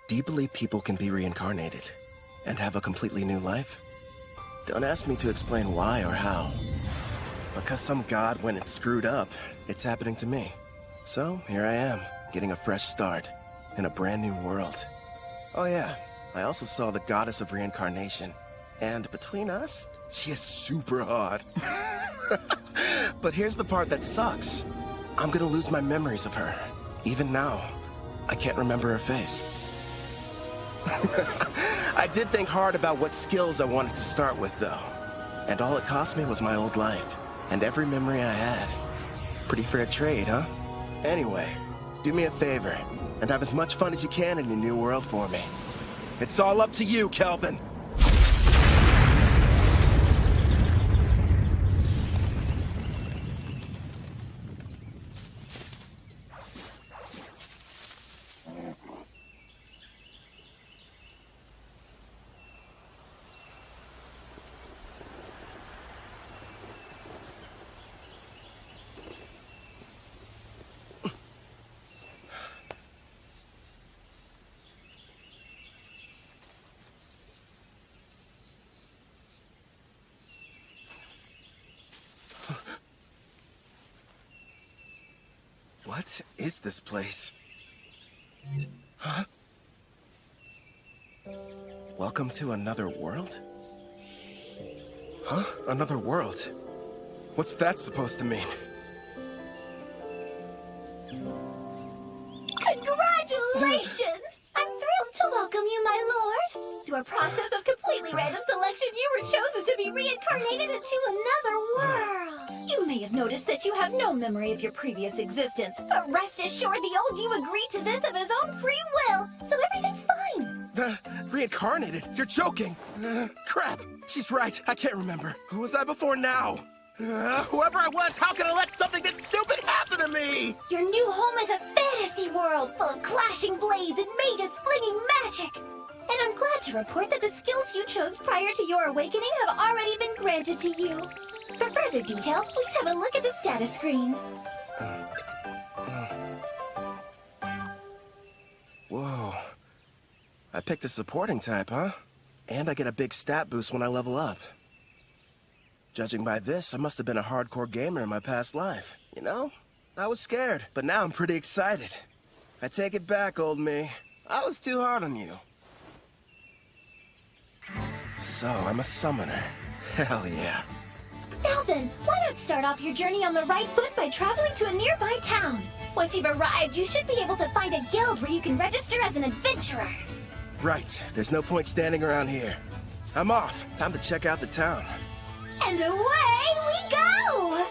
Do you believe people can be reincarnated and have a completely new life? Don't ask me to explain why or how. Because some god went and screwed up, it's happening to me. So, here I am, getting a fresh start, in a brand new world. Oh yeah, I also saw the goddess of reincarnation. And between us, she is super hot. But here's the part that sucks. I'm gonna lose my memories of her. Even now, I can't remember her face. I did think hard about what skills I wanted to start with, though. And all it cost me was my old life, and every memory I had. Pretty fair trade, huh? Anyway, do me a favor, and have as much fun as you can in your new world for me. It's all up to you, Kelvin. What is this place? Huh? Welcome to another world? Huh? Another world? What's that supposed to mean? Congratulations! I'm thrilled to welcome you, my lord. Through a process of completely random selection, you were chosen to be reincarnated into another world. You may have noticed that you have no memory of your previous existence, but rest assured the old you agreed to this of his own free will, so everything's fine. Reincarnated? You're joking! Crap! She's right, I can't remember. Who was I before now? Whoever I was, how can I let something this stupid happen to me? Your new home is a fantasy world full of clashing blades and mages flinging magic. And I'm glad to report that the skills you chose prior to your awakening have already been granted to you. For further details, please have a look at the status screen. Whoa. I picked a supporting type, huh? And I get a big stat boost when I level up. Judging by this, I must have been a hardcore gamer in my past life. You know, I was scared, but now I'm pretty excited. I take it back, old me. I was too hard on you. So, I'm a summoner. Hell yeah. Now then, why not start off your journey on the right foot by traveling to a nearby town? Once you've arrived, you should be able to find a guild where you can register as an adventurer. Right. There's no point standing around here. I'm off. Time to check out the town. And away we go!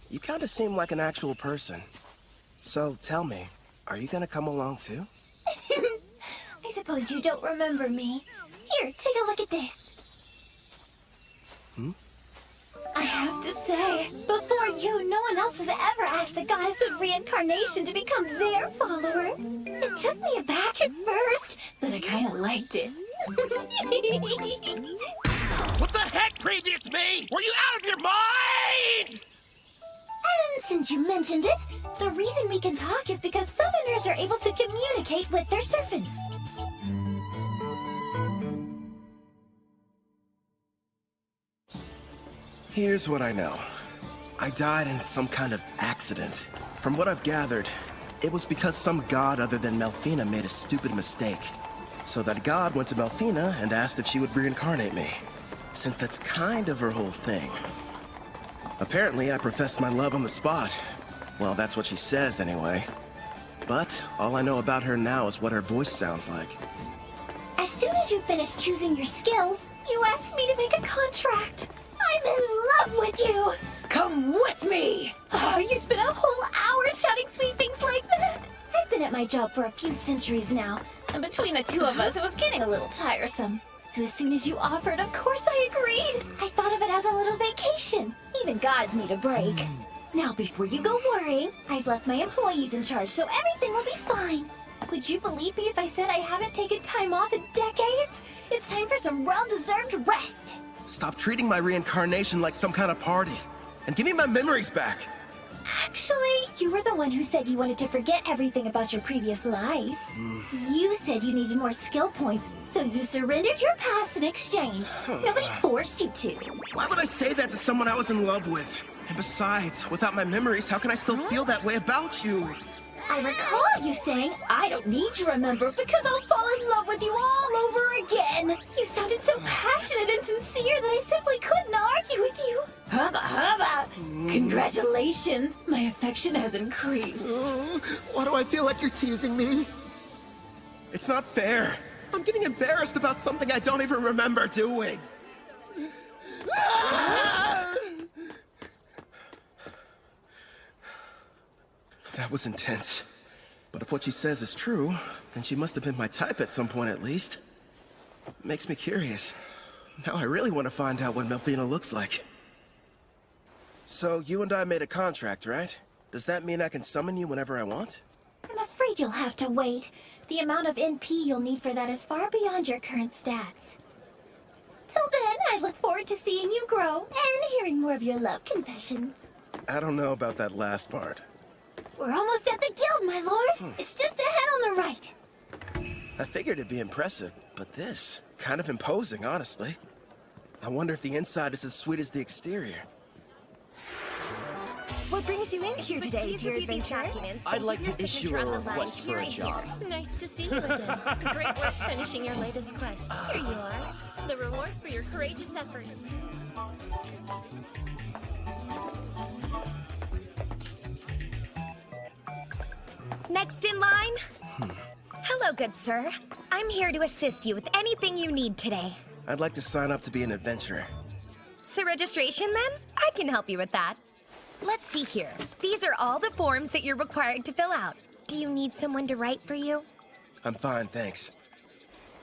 You kinda seem like an actual person. So, tell me, are you gonna come along too? I suppose you don't remember me. Here, take a look at this. I have to say, before you, no one else has ever asked the goddess of reincarnation to become their follower. It took me aback at first, but I kinda liked it. What the heck, previous me? Were you out of your mind? And since you mentioned it, the reason we can talk is because summoners are able to communicate with their servants. Here's what I know. I died in some kind of accident. From what I've gathered, it was because some god other than Melfina made a stupid mistake. So that god went to Melfina and asked if she would reincarnate me, since that's kind of her whole thing. Apparently, I professed my love on the spot. Well, that's what she says anyway. But all I know about her now is what her voice sounds like. As soon as you finish choosing your skills, you asked me to make a contract. I'm in love with you! Come with me! Oh, you spent a whole hour shouting sweet things like that! I've been at my job for a few centuries now, and between the two of us, it was getting a little tiresome. So as soon as you offered, of course I agreed! I thought of it as a little vacation. Even gods need a break. Now, before you go worrying, I've left my employees in charge, so everything will be fine. Would you believe me if I said I haven't taken time off in decades? It's time for some well-deserved rest! Stop treating my reincarnation like some kind of party. And give me my memories back. Actually, you were the one who said you wanted to forget everything about your previous life. You said you needed more skill points, so you surrendered your past in exchange. Nobody forced you to. Why would I say that to someone I was in love with? And besides, without my memories, how can I still feel that way about you? I recall you saying, I don't need to remember because I'll fall in love with you all over again. You sounded so passionate and sincere that I simply couldn't argue with you. Hubba hubba! Congratulations, my affection has increased. Why do I feel like you're teasing me? It's not fair. I'm getting embarrassed about something I don't even remember doing. That was intense. But if what she says is true, then she must have been my type at some point at least. Makes me curious. Now I really want to find out what Melfina looks like. So you and I made a contract, right? Does that mean I can summon you whenever I want? I'm afraid you'll have to wait. The amount of NP you'll need for that is far beyond your current stats. Till then, I look forward to seeing you grow and hearing more of your love confessions. I don't know about that last part. We're almost at the guild, my lord. It's just ahead on the right. I figured it'd be impressive, but this, kind of imposing, honestly. I wonder if the inside is as sweet as the exterior. What brings you in here today, dear adventurer? I'd like to issue a request for a job. Nice to see you again. Great work finishing your latest quest. Here you are. The reward for your courageous efforts. Next in line? Hello, good sir. I'm here to assist you with anything you need today. I'd like to sign up to be an adventurer. So registration then? I can help you with that. Let's see here. These are all the forms that you're required to fill out. Do you need someone to write for you? I'm fine, thanks.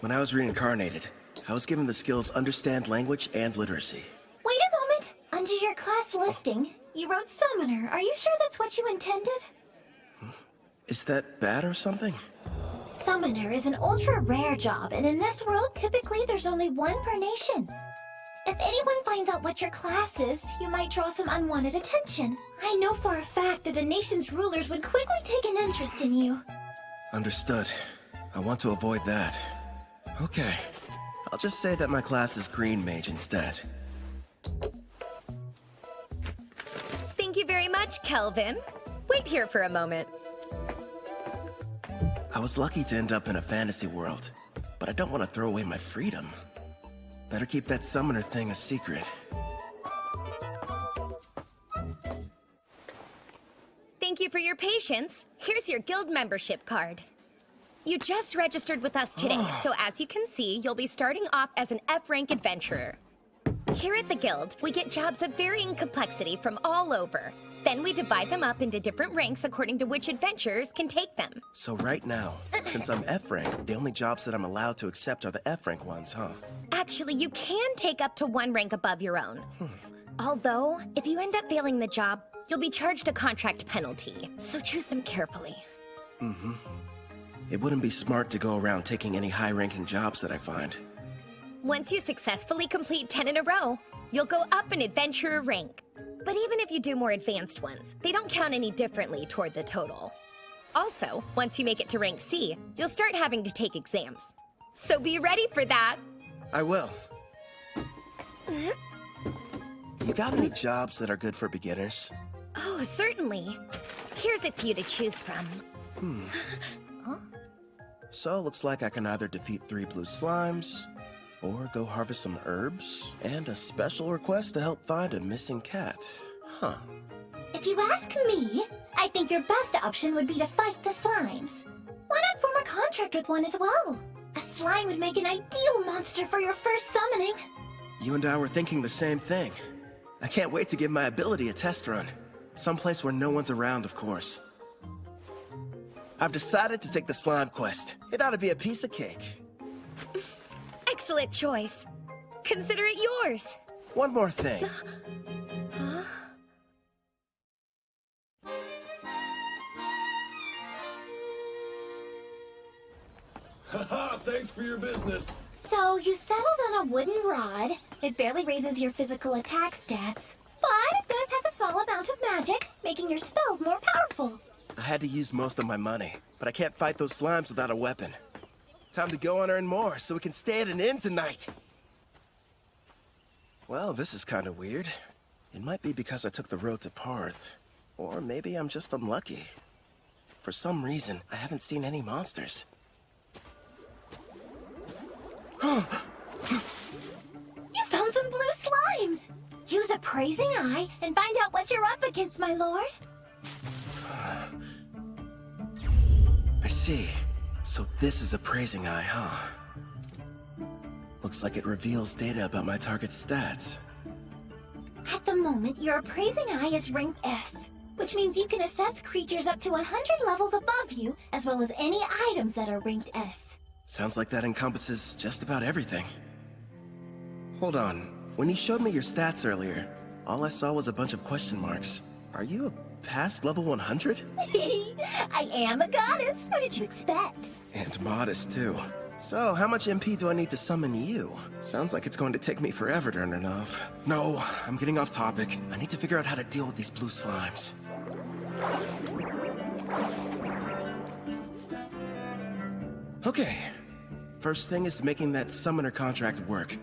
When I was reincarnated, I was given the skills Understand Language and Literacy. Wait a moment. Under your class listing, you wrote Summoner. Are you sure that's what you intended? Is that bad or something? Summoner is an ultra-rare job, and in this world, typically there's only one per nation. If anyone finds out what your class is, you might draw some unwanted attention. I know for a fact that the nation's rulers would quickly take an interest in you. Understood. I want to avoid that. Okay. I'll just say that my class is Green Mage instead. Thank you very much, Kelvin. Wait here for a moment. I was lucky to end up in a fantasy world, but I don't want to throw away my freedom. Better keep that summoner thing a secret. Thank you for your patience. Here's your guild membership card. You just registered with us today, so as you can see, you'll be starting off as an F-rank adventurer. Here at the guild, we get jobs of varying complexity from all over. Then we divide them up into different ranks according to which adventurers can take them. So right now, since I'm F-rank, the only jobs that I'm allowed to accept are the F-rank ones, huh? Actually, you can take up to one rank above your own. Although, if you end up failing the job, you'll be charged a contract penalty. So choose them carefully. It wouldn't be smart to go around taking any high-ranking jobs that I find. Once you successfully complete 10 in a row, you'll go up an adventurer rank. But even if you do more advanced ones, they don't count any differently toward the total. Also, once you make it to rank C, you'll start having to take exams. So be ready for that! I will. You got any jobs that are good for beginners? Oh, certainly. Here's a few to choose from. So, looks like I can either defeat 3 blue slimes, or go harvest some herbs, and a special request to help find a missing cat. Huh. If you ask me, I think your best option would be to fight the slimes. Why not form a contract with one as well? A slime would make an ideal monster for your first summoning. You and I were thinking the same thing. I can't wait to give my ability a test run. Someplace where no one's around, of course. I've decided to take the slime quest. It ought to be a piece of cake. Excellent choice. Consider it yours. One more thing. Haha, thanks for your business. So, you settled on a wooden rod. It barely raises your physical attack stats, but it does have a small small amount of magic, making your spells more powerful. I had to use most of my money, but I can't fight those slimes without a weapon. Time to go and earn more so we can stay at an inn tonight. Well, this is kind of weird. It might be because I took the road to Parth, or maybe I'm just unlucky. For some reason, I haven't seen any monsters. You found some blue slimes! Use Appraising Eye and find out what you're up against, my lord. I see. So this is Appraising Eye, huh? Looks like it reveals data about my target's stats. At the moment, your Appraising Eye is ranked S, which means you can assess creatures up to 100 levels above you, as well as any items that are ranked S. Sounds like that encompasses just about everything. Hold on. When you showed me your stats earlier, all I saw was a bunch of question marks. Are you past level 100? I am a goddess. What did you expect? And modest, too. So, how much MP do I need to summon you? Sounds like it's going to take me forever to earn enough. No, I'm getting off topic. I need to figure out how to deal with these blue slimes. Okay. First thing is making that summoner contract work.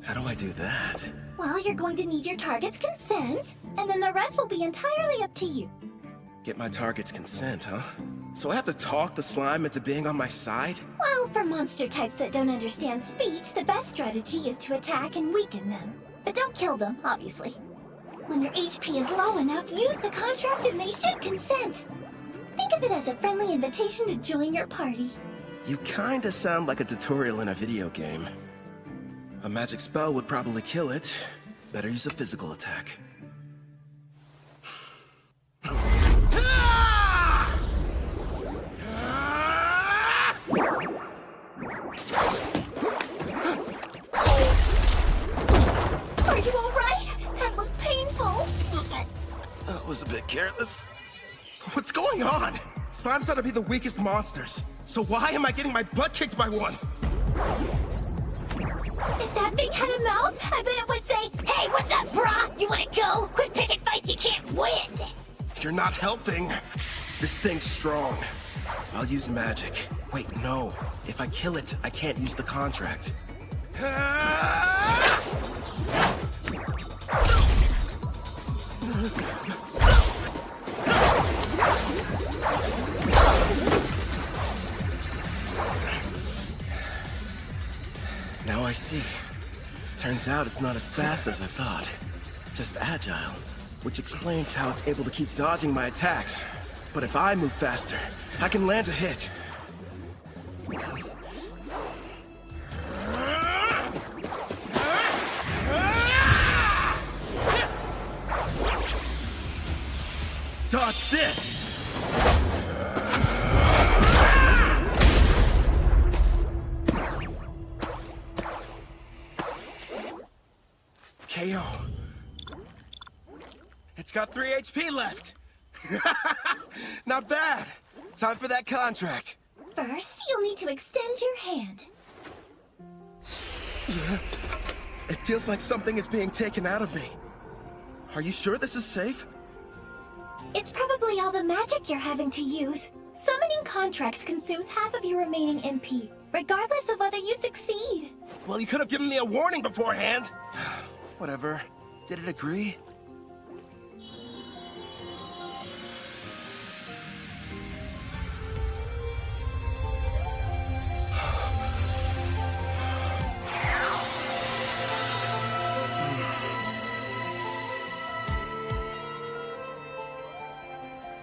How do I do that? Well, you're going to need your target's consent, and then the rest will be entirely up to you. Get my target's consent, huh? So I have to talk the slime into being on my side? Well, for monster types that don't understand speech, the best strategy is to attack and weaken them. But don't kill them, obviously. When your HP is low enough, use the contract and they should consent. Think of it as a friendly invitation to join your party. You kinda sound like a tutorial in a video game. A magic spell would probably kill it. Better use a physical attack. Are you alright? That looked painful. That was a bit careless. What's going on? Slimes ought to be the weakest monsters. So why am I getting my butt kicked by one? If that thing had a mouth, I bet it would say, "Hey, what's up, brah? You wanna go? Quit picking fights you can't win!" You're not helping. This thing's strong. I'll use magic. Wait, no. If I kill it, I can't use the contract. Now I see. Turns out it's not as fast as I thought. Just agile, which explains how it's able to keep dodging my attacks. But if I move faster, I can land a hit. Dodge this! KO. It's got 3 HP left. Not bad. Time for that contract. First, you'll need to extend your hand. It feels like something is being taken out of me. Are you sure this is safe? It's probably all the magic you're having to use. Summoning contracts consumes half of your remaining MP, regardless of whether you succeed. Well, you could have given me a warning beforehand. Whatever. Did it agree?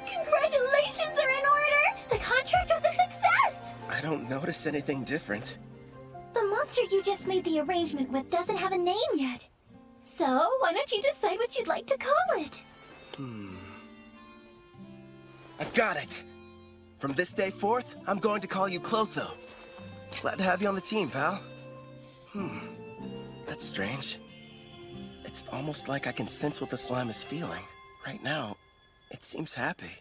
Congratulations are in order! The contract was a success! I don't notice anything different. The monster you just made the arrangement with doesn't have a name yet. So, why don't you decide what you'd like to call it? I've got it! From this day forth, I'm going to call you Clotho. Glad to have you on the team, pal. That's strange. It's almost like I can sense what the slime is feeling. Right now, it seems happy.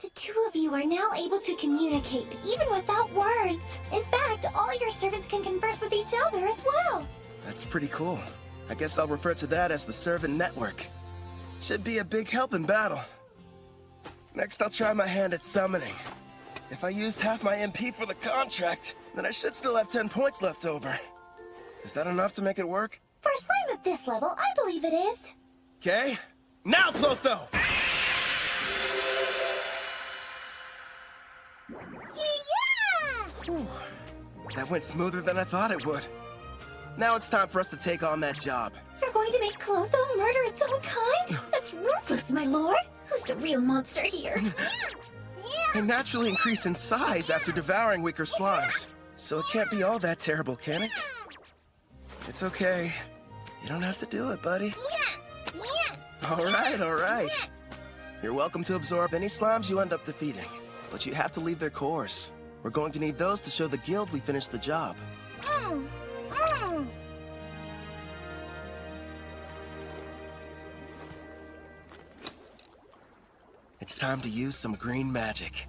The two of you are now able to communicate, even without words. In fact, all your servants can converse with each other as well. That's pretty cool. I guess I'll refer to that as the servant network. Should be a big help in battle. Next, I'll try my hand at summoning. If I used half my MP for the contract, then I should still have 10 points left over. Is that enough to make it work? For a slime of this level, I believe it is. Okay. Now, Clotho! Yeah! That went smoother than I thought it would. Now it's time for us to take on that job. You're going to make Clotho murder its own kind? That's ruthless, my lord. Who's the real monster here? They naturally increase in size after devouring weaker slimes. So it can't be all that terrible, can it? It's okay. You don't have to do it, buddy. All right. You're welcome to absorb any slimes you end up defeating. But you have to leave their cores. We're going to need those to show the guild we finished the job. It's time to use some green magic.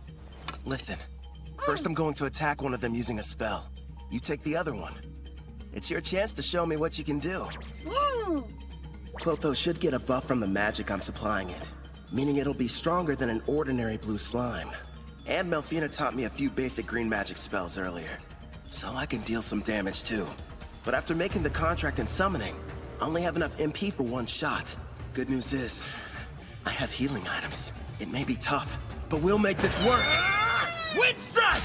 Listen, first I'm going to attack one of them using a spell. You take the other one. It's your chance to show me what you can do. Clotho should get a buff from the magic I'm supplying it, meaning it'll be stronger than an ordinary blue slime. And Melfina taught me a few basic green magic spells earlier, so I can deal some damage too. But after making the contract and summoning, I only have enough MP for one shot. Good news is, I have healing items. It may be tough, but we'll make this work! Wind strike!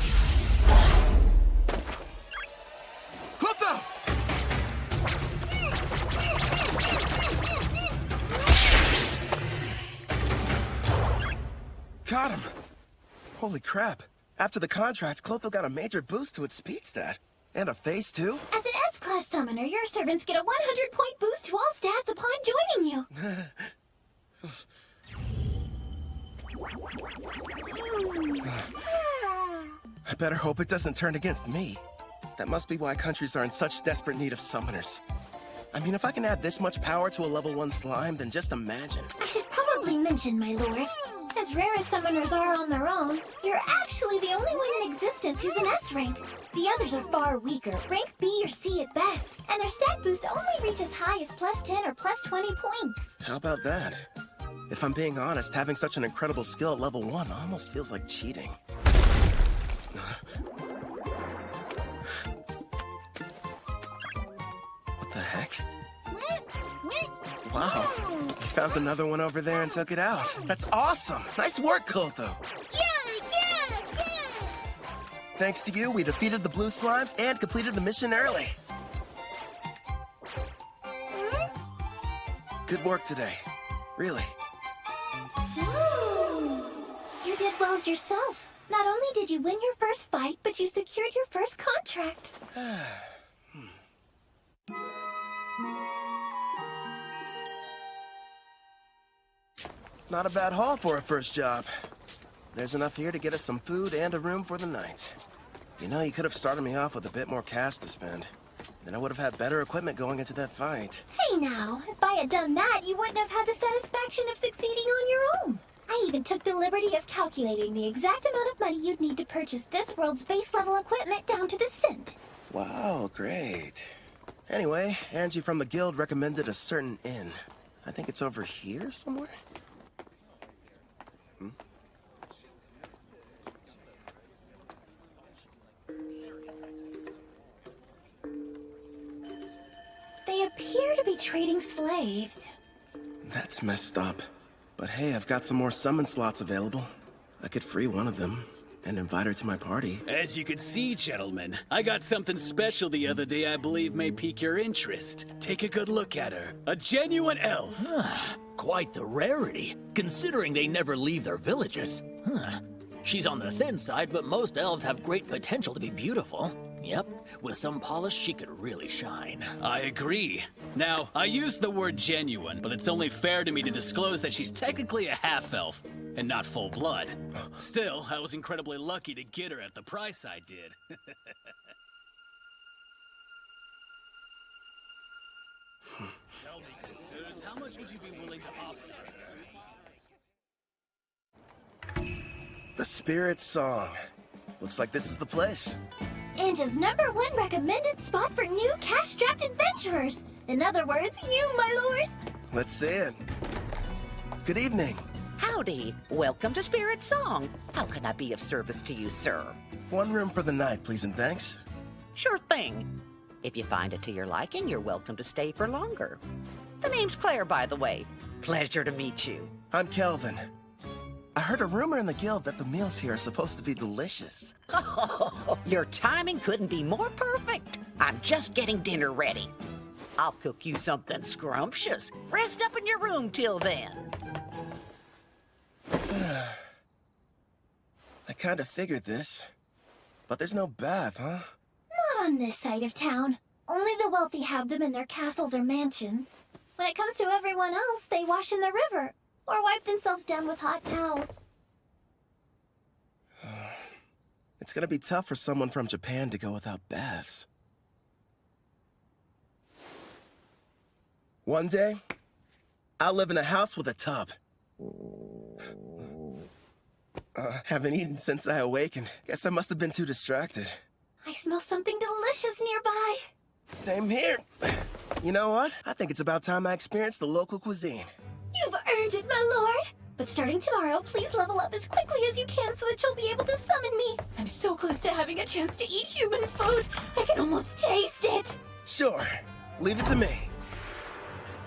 Clotho! Got him! Holy crap. After the contract, Clotho got a major boost to its speed stat. And a face, too? As an S-Class summoner, your servants get a 100-point boost to all stats upon joining you. I better hope it doesn't turn against me. That must be why countries are in such desperate need of summoners. I mean, if I can add this much power to a level 1 slime, then just imagine. I should probably mention, my lord, as rare as summoners are on their own, you're actually the only one in existence who's an S rank. The others are far weaker, rank B or C at best, and their stat boosts only reach as high as plus 10 or plus 20 points. How about that? If I'm being honest, having such an incredible skill at level 1 almost feels like cheating. What the heck? Wow, you found another one over there and took it out. That's awesome! Nice work, Clotho! Yeah! Thanks to you, we defeated the blue slimes and completed the mission early. Good work today. Really. You did well yourself. Not only did you win your first fight, but you secured your first contract. Not a bad haul for a first job. There's enough here to get us some food and a room for the night. You know, you could have started me off with a bit more cash to spend. Then I would have had better equipment going into that fight. Hey now, if I had done that, you wouldn't have had the satisfaction of succeeding on your own. I even took the liberty of calculating the exact amount of money you'd need to purchase this world's base level equipment down to the cent. Wow, great. Anyway, Angie from the guild recommended a certain inn. I think it's over here somewhere? They appear to be trading slaves. That's messed up. But hey, I've got some more summon slots available. I could free one of them and invite her to my party. As you can see, gentlemen, I got something special the other day I believe may pique your interest. Take a good look at her. A genuine elf. Quite the rarity, considering they never leave their villages. She's on the thin side, but most elves have great potential to be beautiful. Yep, with some polish, she could really shine. I agree. Now, I used the word genuine, but it's only fair to me to disclose that she's technically a half-elf, and not full-blood. Still, I was incredibly lucky to get her at the price I did. Tell me, consirs, how much would you be willing to offer? The Spirit Song. Looks like this is the place. Anja's #1 recommended spot for new cash-strapped adventurers. In other words, you, my lord. Let's see it. Good evening. Howdy. Welcome to Spirit Song. How can I be of service to you, sir? One room for the night, please and thanks. Sure thing. If you find it to your liking, you're welcome to stay for longer. The name's Claire, by the way. Pleasure to meet you. I'm Kelvin. I heard a rumor in the guild that the meals here are supposed to be delicious. Your timing couldn't be more perfect. I'm just getting dinner ready. I'll cook you something scrumptious. Rest up in your room till then. I kind of figured this. But there's no bath, huh? Not on this side of town. Only the wealthy have them in their castles or mansions. When it comes to everyone else, they wash in the river or wipe themselves down with hot towels. It's gonna be tough for someone from Japan to go without baths. One day, I'll live in a house with a tub. Haven't eaten since I awakened. Guess I must have been too distracted. I smell something delicious nearby. Same here. You know what? I think it's about time I experienced the local cuisine. You've earned it, my lord. But starting tomorrow, please level up as quickly as you can so that you'll be able to summon me. I'm so close to having a chance to eat human food. I can almost taste it. Sure. Leave it to me.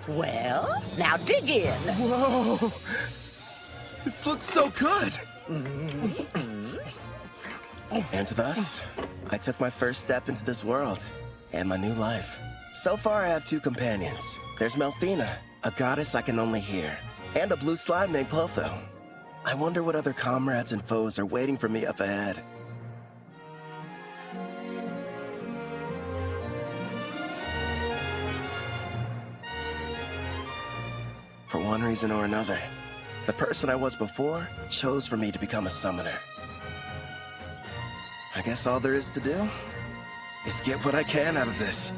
Well, now dig in. Whoa! This looks so good! And thus, I took my first step into this world and my new life. So far, I have 2 companions. There's Melfina, a goddess I can only hear, and a blue slime named Clotho. I wonder what other comrades and foes are waiting for me up ahead. For one reason or another, the person I was before chose for me to become a summoner. I guess all there is to do is get what I can out of this.